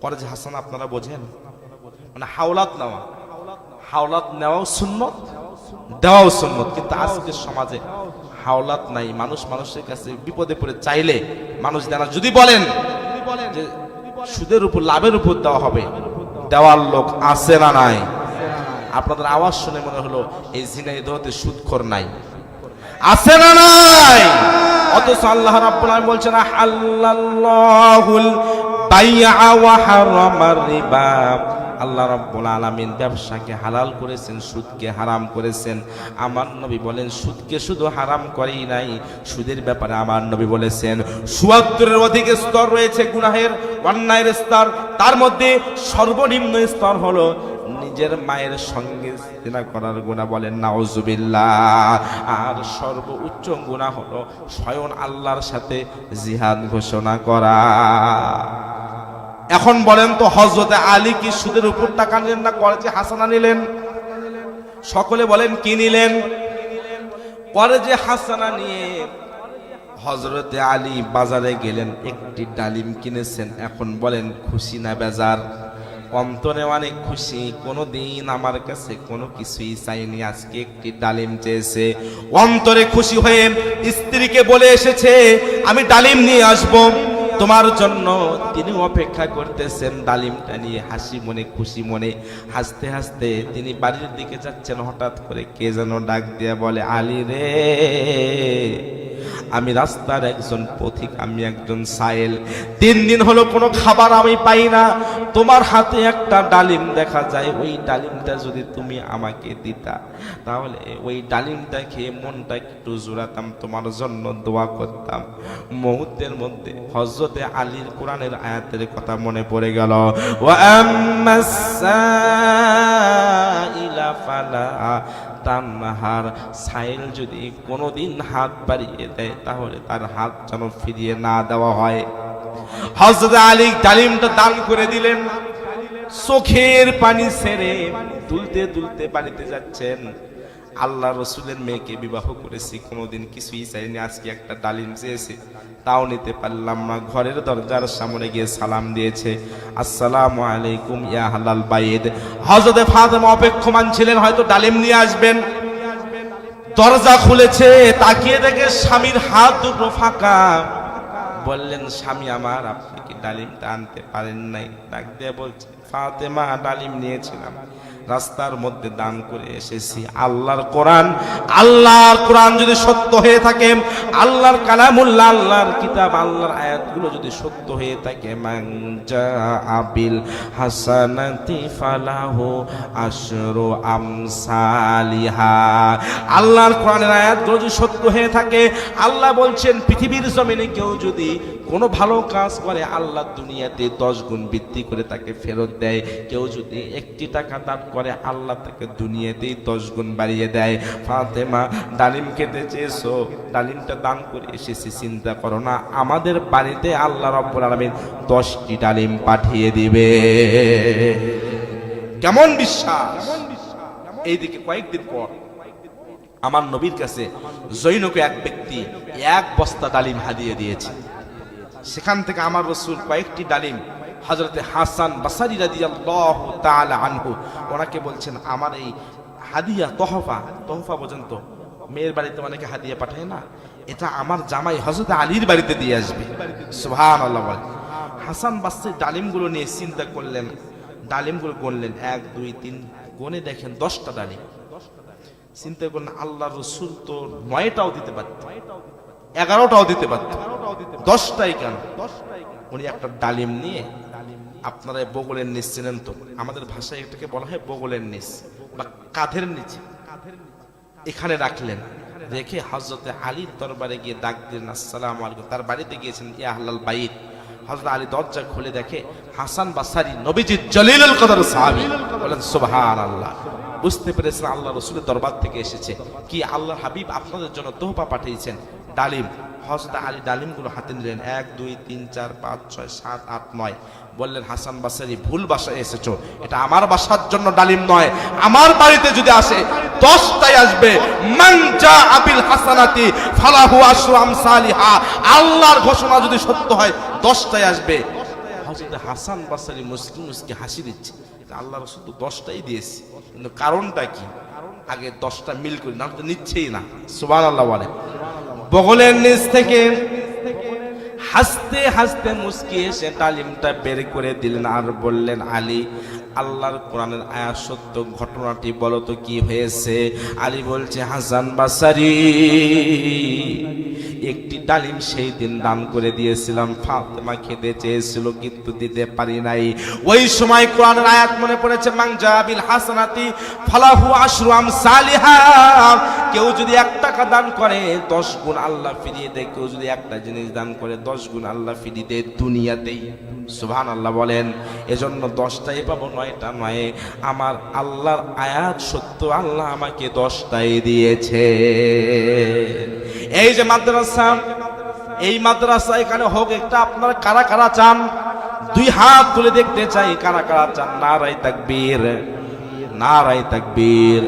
পরে যে হাসান আপনারা বোঝেন, মানে হাওলাত নেওয়াও সুন্নত, দেওয়াও সুন্নত। কিন্তু আজকের সমাজে হাওলাত নাই, মানুষ মানুষের কাছে বিপদে পড়ে চাইলে মানুষ দেয় না। যদি বলেন যে সুদের উপর লাভের উপর দেওয়া হবে, দেওয়ার লোক আছে না নাই? আপনাদের আওয়াজ শুনে মনে হলো এই ঝিনাইদহতে সুদখোর নাই, আছে না নাই? অথচ আল্লাহ রাব্বুল আলামিন বলছেন হাল্লাল্লাহুল বাইআ ওয়া হারামার রিবা। আল্লাহ রাব্বুল আলামিন ব্যবসাকে হালাল করেছেন, সুদকে হারাম করেছেন। আমার নবী বলেন সুদকে শুধু হারাম করেই নাই, সুদের ব্যাপারে আমার নবী বলেছেন ৭৪-এর অধিক স্তর রয়েছে গুনাহের, অন্যায়ের স্তর। তার মধ্যে সর্বনিম্ন স্তর হলো নিজের মায়ের সঙ্গে জিনা করার গুনাহ, বলেন নাউজুবিল্লাহ। আর সর্বোচ্চ গুনাহ হলো স্বয়ং আল্লাহর সাথে জিহাদ ঘোষণা করা। এখন বলেন তো হযরতে আলী কি সুদের উপর টাকা নিলেন না করেছে হাসানা নিলেন? সকলে বলেন কি নিলেন? পরে যে হাসানা নিয়ে হযরতে আলী বাজারে গেলেন, একটি ডালিম কিনেছেন। এখন বলেন খুশি না বেজার? অন্তরে অনেক খুশি। কোনোদিন আমার কাছে কোনো কিছুই চাইনি, আজকে একটি ডালিম চেয়েছে। অন্তরে খুশি হয়ে স্ত্রীকে বলে এসেছে আমি ডালিম নিয়ে আসবো তোমার জন্য। তিনি অপেক্ষা করতেছেন ডালিমটা নিয়ে, হাসি মনে খুশি মনে হাসতে হাসতে তিনি বাড়ির দিকে যাচ্ছেন। হঠাৎ করে কে যেন ডাক দিয়ে বলে আলী রে, আমি রাস্তার একজন পথিক, আমি একজন সাইল। 3 দিন হলো কোনো খাবার আমি পাই না, তোমার হাতে একটা ডালিম দেখা যায়, ওই ডালিমটা যদি তুমি আমাকে দিতা তাহলে ওই ডালিমটা খেয়ে মনটা একটু জোড়াতাম, তোমার জন্য দোয়া করতাম। মুহূর্তের মধ্যে হযরতে আলীর কোরআনের আয়াতের কথা মনে পড়ে গেল, ওয়া আম্মাস সাইলা ফালা তানহার। সাইল যদি কোনোদিন হাত বাড়িয়ে দেয় তাহলে তার হাত যেন ফিরিয়ে না দেওয়া হয়। হযরত আলী ডালিমটা দান করে দিলেন। চোখের পানি ছেড়ে দুলতে দুলতে বাড়িতে যাচ্ছেন। আল্লাহ রসুলের মেয়েকে বিবাহ করেছি, কোনোদিন কিছুই চাইনি, আজকে একটা ডালিম চেয়েছি তাও নিতে পারলাম না। ঘরের দরজার সামনে গিয়ে সালাম দিয়েছে, আসসালামু আলাইকুম ইয়া আহলাল বাইত। হযরতে ফাতেমা অপেক্ষমান ছিলেন হয়তো ডালিম নিয়ে আসবেন। দরজা খুলেছে, তাকিয়ে দেখে স্বামীর হাত দুটো ফাঁকা। বললেন স্বামী আমার, আপনি কি ডালিমটা আনতে পারেন নাই? ডাক দিয়ে বলছে ফাতেমা, ডালিম নিয়েছিলাম, রাস্তার মধ্যে দান করে এসেছি। আল্লাহর কোরআন যদি সত্য হয়ে থাকে, আল্লাহর কালামুল্লাহ, আল্লাহর কিতাব, আল্লাহর আয়াতগুলো যদি সত্য হয়ে থাকে, মান জাআ বিল হাসানাতি ফালাহু আশরু আমসালিহা। আল্লাহর কোরআনের আয়াতগুলো যদি সত্য হয়ে থাকে, আল্লাহ বলছেন পৃথিবীর জমিনে কেউ যদি কোনো ভালো কাজ করে আল্লাহ দুনিয়াতে 10 গুণ বৃদ্ধি করে তাকে ফেরত দেয়। কেউ যদি 1 টাকা দান করে আল্লাহ তাকে দুনিয়াতেই 10 গুণ বাড়িয়ে দেয়। ফাতেমা, ডালিম খেতে চেয়েছো, ডালিমটা দান করে এসেছি, চিন্তা করো না, আমাদের বাড়িতে আল্লাহ রাব্বুল আলামিন 10টি ডালিম পাঠিয়ে দিবে। কেমন বিশ্বাস! এইদিকে কয়েকদিন পর আমার নবীর কাছে জৈনকে এক ব্যক্তি 1 বস্তা ডালিম হাদিয়ে দিয়েছে। সেখান থেকে আমার রাসূল কয়েকটি ডালিম হযরতে হাসান বাসারী রাদিয়াল্লাহু তাআলা আনহু ওনাকে বলছেন আমার এই হাদিয়া তোহফা পর্যন্ত মেয়ের বাড়িতে অনেকে হাদিয়া পাঠায় না, এটা আমার জামাই হযরতে আলীর বাড়িতে দিয়ে আসবে। সুবহানাল্লাহ। হাসান বাসারী ডালিমগুলো নিয়ে চিন্তা করলেন, ডালিমগুলো গণলেন, 1 2 3 গণে দেখেন 10টা ডালিম। চিন্তা করলেন আল্লাহর রাসূল তো 9টাও দিতে পারত, 11টাও দিতে পারত, 10টাই কেন? উনি একটা ডালিম নিয়ে, আপনারা বগলের নিচ চেনেন তো, আমাদের ভাষায় এটাকে বলা হয় বগলের নিচ বা কাঁধের নিচে, এখানে রাখলেন। রেখে হযরতে আলীর দরবারে গিয়ে ডাক দিলেন, আসসালামু আলাইকুম। তার বাড়িতে গিয়েছেন, ইয়া আহলাল বাইত। হযরত আলী দরজা খুলে দেখে হাসান বাসারী, নবীজির জলিলুল কদর সাহাবী। বলেন সুবহানাল্লাহ। বুঝতে পেরেছেন আল্লাহ রাসূলের দরবার থেকে এসেছে। কি আল্লাহর হাবিব আপনাদের জন্য তোহফা পাঠিয়েছেন, ডালিম। হযরত আলী ডালিমগুলো হাতে নিলেন, 1 2 3 4 5 6 7 8 9। বললেন হাসান বাসারী, ভুল বাসায় এসেছো, এটা আমার বাসার জন্য ডালিম নয়, আমার বাড়িতে যদি আসে 10টাই আসবে। মান জাআ বিল হাসানাতি ফালাহু আশরু আমসালিহা। আল্লাহর ঘোষণা যদি সত্য হয় 10টাই আসবে। হযরত হাসান বসরি মুসকি মুসকি হাসি দিচ্ছে, আল্লাহ রাসূল তো 10টাই দিয়েছে, কিন্তু কারণটা কি? আগে 10টা মিল করি, না তো নিচ্ছেই না। সুবহানাল্লাহ বলে। বগলের নিচ থেকে হাসতে হাসতে মুস্কি এসে তালিমটা বের করে দিলেন আর বললেন, আলী, আল্লাহর কোরআনের আয়াত সত্য, ঘটনাটি বলো তো কি হয়েছে? আলী বলছে, হাসান বসরি, একটি ডালিম সেই দিন দান করে দিয়েছিলাম, ফাতেমা খেতে চেয়েছিল কিন্তু দিতে পারি নাই। ওই সময় কোরআনের আয়াত মনে পড়েছে, মান জাবিল হাসানাতি ফালাহু আশরু আমসালিহা, কেউ যদি 1 টাকা দান করে 10 গুণ আল্লাহ ফিরিয়ে দেয়, কেউ যদি একটা জিনিস দান করে 10 গুণ আল্লাহ ফিরিয়ে দেয় দুনিয়াতেই। সুবহানাল্লাহ বলেন। এজন্য 10টাই পাবো, 9টা নয়। আমার আল্লাহর আয়াত সত্য, আল্লাহ আমাকে 10টাই দিয়েছে। এই যে মাদ্রাসা, এই মাদ্রাসা এখানে হোক একটা, আপনারা কারা কারা চান? 2 হাত তুলে দেখতে চাই, কারা কারা চান? নারায়ে তাকবীর, নারায়ে তাকবীর।